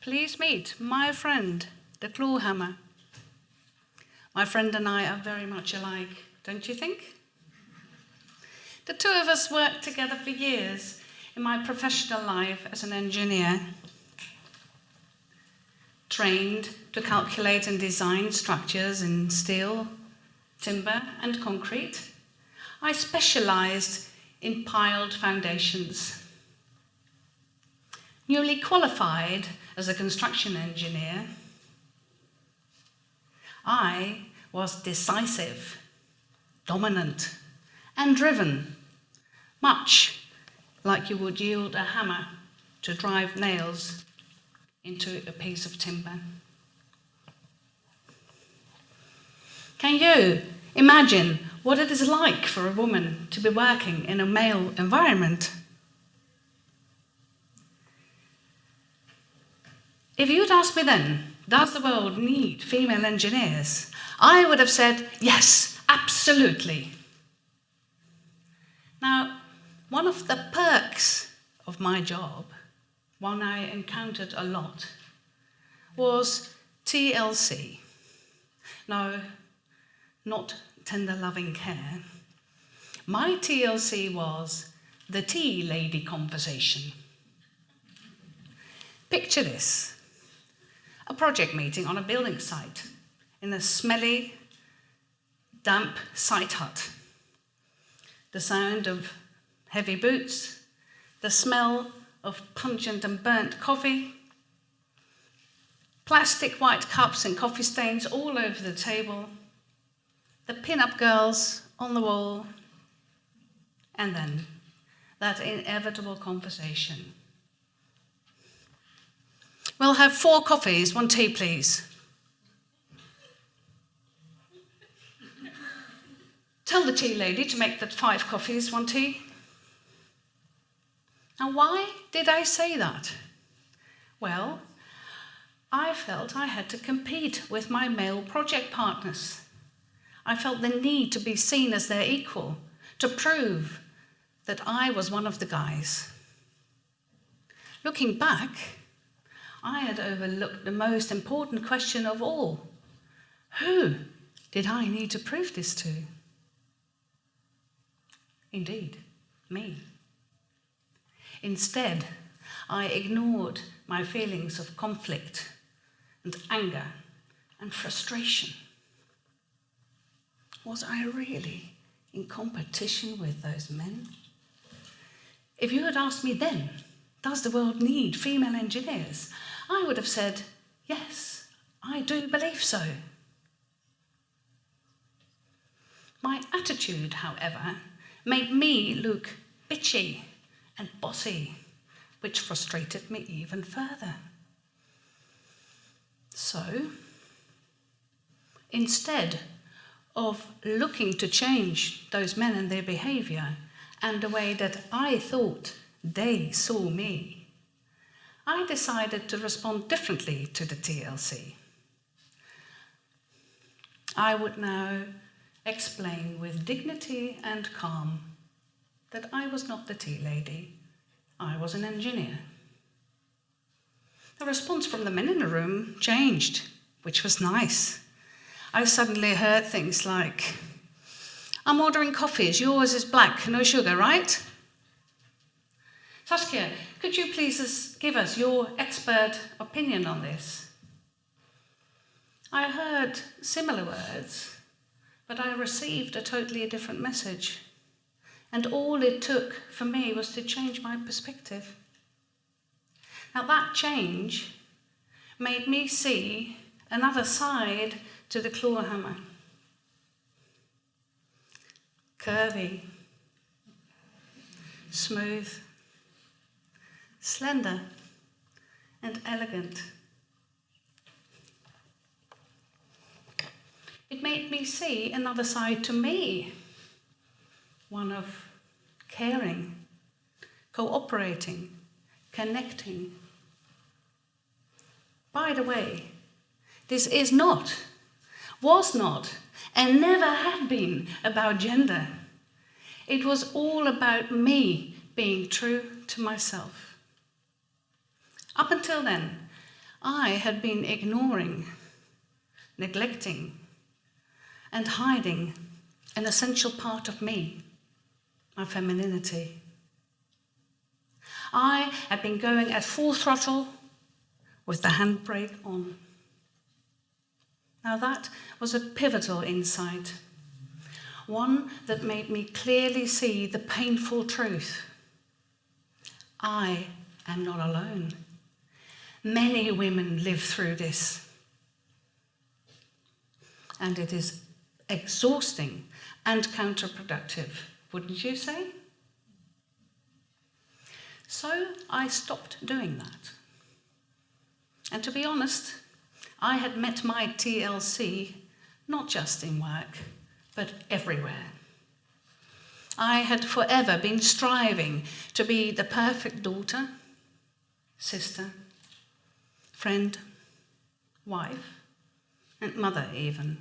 Please meet my friend, the claw hammer. My friend and I are very much alike, don't you think? The two of us worked together for years in my professional life as an engineer. Trained to calculate and design structures in steel, timber, and concrete, I specialized in piled foundations. Newly qualified as a construction engineer, I was decisive, dominant, and driven, much like you would yield a hammer to drive nails into a piece of timber. Can you imagine what it is like for a woman to be working in a male environment? If you'd asked me then, does the world need female engineers? I would have said, yes, absolutely. Now, one of the perks of my job, one I encountered a lot, was TLC. No, not tender loving care. My TLC was the tea lady conversation. Picture this: a project meeting on a building site in a smelly, damp site hut. The sound of heavy boots, the smell of pungent and burnt coffee, plastic white cups and coffee stains all over the table, the pin-up girls on the wall, and then that inevitable conversation. We'll have 4 coffees, 1 tea, please. Tell the tea lady to make that 5 coffees, 1 tea. Now, why did I say that? Well, I felt I had to compete with my male project partners. I felt the need to be seen as their equal, to prove that I was one of the guys. Looking back, I had overlooked the most important question of all. Who did I need to prove this to? Indeed, me. Instead, I ignored my feelings of conflict and anger and frustration. Was I really in competition with those men? If you had asked me then, does the world need female engineers? I would have said, yes, I do believe so. My attitude, however, made me look bitchy and bossy, which frustrated me even further. So, instead of looking to change those men and their behavior and the way that I thought they saw me, I decided to respond differently to the TLC. I would now explain with dignity and calm that I was not the tea lady, I was an engineer. The response from the men in the room changed, which was nice. I suddenly heard things like, I'm ordering coffees, yours is black, no sugar, right? Saskia, could you please give us your expert opinion on this? I heard similar words, but I received a totally different message. And all it took for me was to change my perspective. Now that change made me see another side to the claw hammer. Curvy, smooth, slender, and elegant. It made me see another side to me, one of caring, cooperating, connecting. By the way, this is not, was not, and never had been about gender. It was all about me being true to myself. Up until then, I had been ignoring, neglecting, and hiding an essential part of me, my femininity. I had been going at full throttle with the handbrake on. Now that was a pivotal insight, one that made me clearly see the painful truth. I am not alone. Many women live through this. And it is exhausting and counterproductive, wouldn't you say? So I stopped doing that. And to be honest, I had met my TLC not just in work, but everywhere. I had forever been striving to be the perfect daughter, sister, friend, wife, and mother even.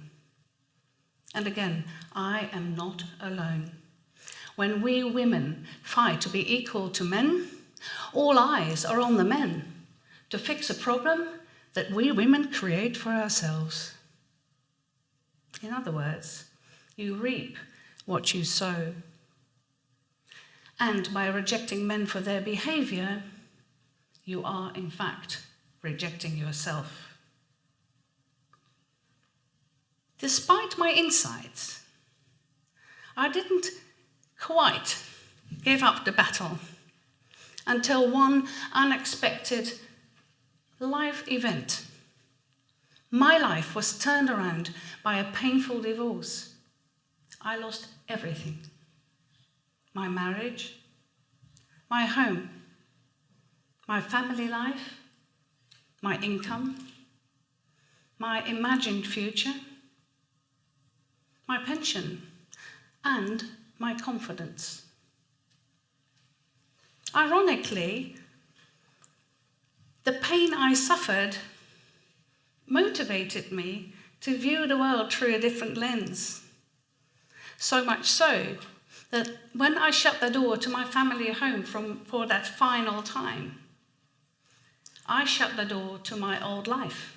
And again, I am not alone. When we women fight to be equal to men, all eyes are on the men to fix a problem that we women create for ourselves. In other words, you reap what you sow. And by rejecting men for their behaviour, you are in fact rejecting yourself. Despite my insights, I didn't quite give up the battle until one unexpected life event. My life was turned around by a painful divorce. I lost everything. My marriage, my home, my family life, my income, my imagined future, my pension, and my confidence. Ironically, the pain I suffered motivated me to view the world through a different lens. So much so that when I shut the door to my family home for that final time, I shut the door to my old life,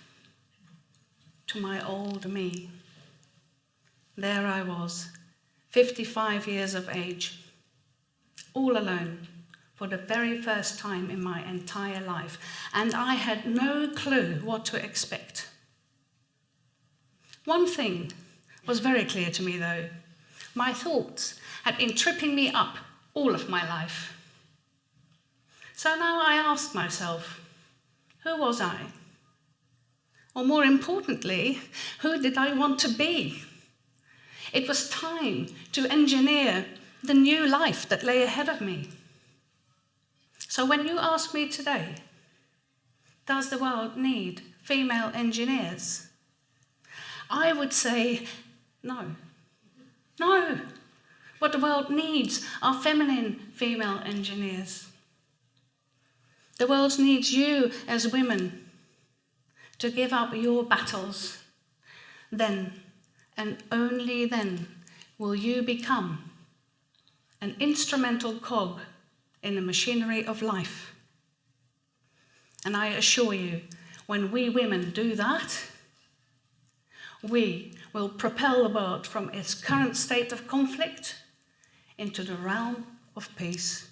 to my old me. There I was, 55 years of age, all alone for the very first time in my entire life, and I had no clue what to expect. One thing was very clear to me though. My thoughts had been tripping me up all of my life. So now I asked myself, who was I? Or more importantly, who did I want to be? It was time to engineer the new life that lay ahead of me. So when you ask me today, does the world need female engineers? I would say no. No. What the world needs are feminine female engineers. The world needs you as women to give up your battles. Then, and only then, will you become an instrumental cog in the machinery of life. And I assure you, when we women do that, we will propel the world from its current state of conflict into the realm of peace.